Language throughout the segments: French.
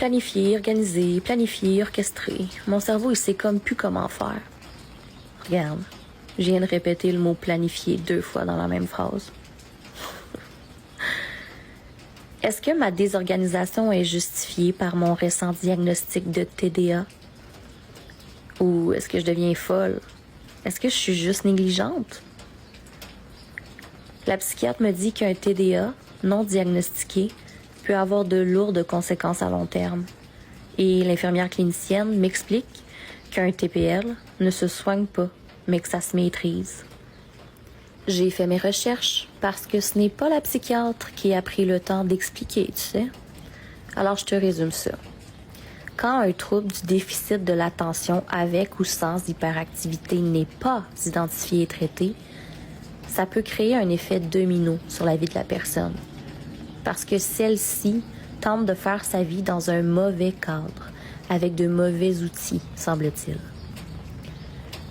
planifier, organiser, planifier, orchestrer. Mon cerveau, il sait comme plus comment faire. Regarde, je viens de répéter le mot planifier 2 fois dans la même phrase. Est-ce que ma désorganisation est justifiée par mon récent diagnostic de TDA? Ou est-ce que je deviens folle? Est-ce que je suis juste négligente? La psychiatre me dit qu'un TDA non diagnostiqué peut avoir de lourdes conséquences à long terme. Et l'infirmière clinicienne m'explique qu'un TPL ne se soigne pas, mais que ça se maîtrise. J'ai fait mes recherches parce que ce n'est pas la psychiatre qui a pris le temps d'expliquer, tu sais. Alors je te résume ça. Quand un trouble du déficit de l'attention avec ou sans hyperactivité n'est pas identifié et traité, ça peut créer un effet domino sur la vie de la personne. Parce que celle-ci tente de faire sa vie dans un mauvais cadre, avec de mauvais outils, semble-t-il.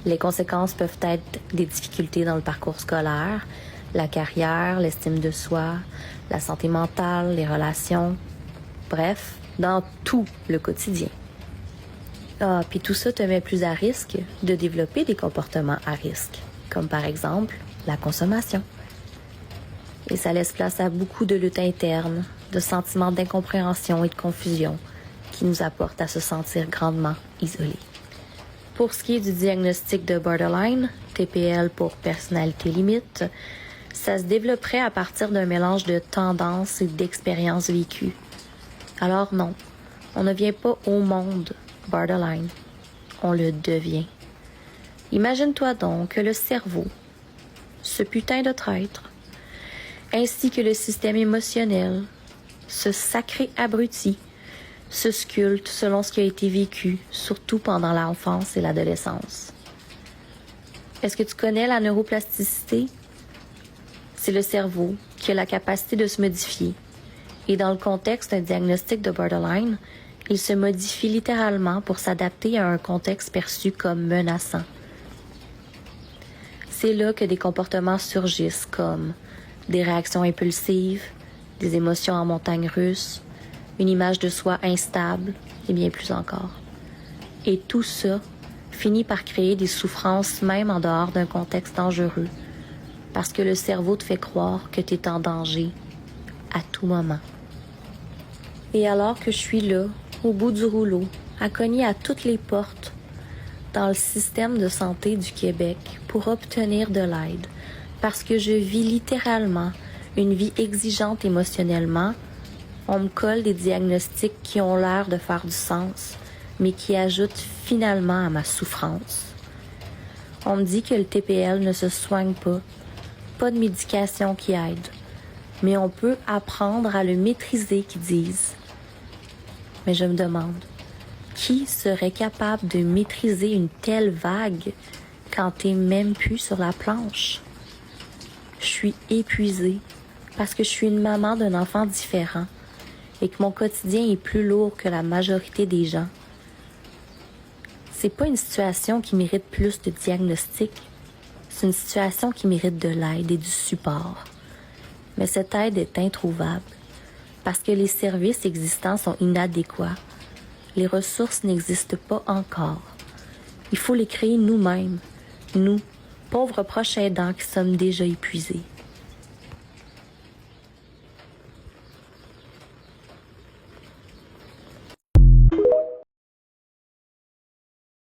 Les conséquences peuvent être des difficultés dans le parcours scolaire, la carrière, l'estime de soi, la santé mentale, les relations, bref, dans tout le quotidien. Ah, puis tout ça te met plus à risque de développer des comportements à risque, comme par exemple la consommation. Et ça laisse place à beaucoup de luttes internes, de sentiments d'incompréhension et de confusion qui nous apportent à se sentir grandement isolés. Pour ce qui est du diagnostic de borderline, TPL pour personnalité limite, ça se développerait à partir d'un mélange de tendances et d'expériences vécues. Alors non, on ne vient pas au monde borderline, on le devient. Imagine-toi donc que le cerveau, ce putain de traître, ainsi que le système émotionnel, ce sacré abruti, se sculpte selon ce qui a été vécu, surtout pendant l'enfance et l'adolescence. Est-ce que tu connais la neuroplasticité? C'est le cerveau qui a la capacité de se modifier. Et dans le contexte d'un diagnostic de borderline, il se modifie littéralement pour s'adapter à un contexte perçu comme menaçant. C'est là que des comportements surgissent comme des réactions impulsives, des émotions en montagne russe, une image de soi instable et bien plus encore. Et tout ça finit par créer des souffrances même en dehors d'un contexte dangereux, parce que le cerveau te fait croire que tu es en danger à tout moment. Et alors que je suis là, au bout du rouleau, à cogner à toutes les portes dans le système de santé du Québec pour obtenir de l'aide, parce que je vis littéralement une vie exigeante émotionnellement, on me colle des diagnostics qui ont l'air de faire du sens, mais qui ajoutent finalement à ma souffrance. On me dit que le TPL ne se soigne pas de médication qui aide, mais on peut apprendre à le maîtriser, qu'ils disent. Mais je me demande, qui serait capable de maîtriser une telle vague quand t'es même plus sur la planche? Je suis épuisée parce que je suis une maman d'un enfant différent et que mon quotidien est plus lourd que la majorité des gens. C'est pas une situation qui mérite plus de diagnostic. C'est une situation qui mérite de l'aide et du support. Mais cette aide est introuvable parce que les services existants sont inadéquats. Les ressources n'existent pas encore. Il faut les créer nous-mêmes, nous, pauvres proches aidants qui sommes déjà épuisés.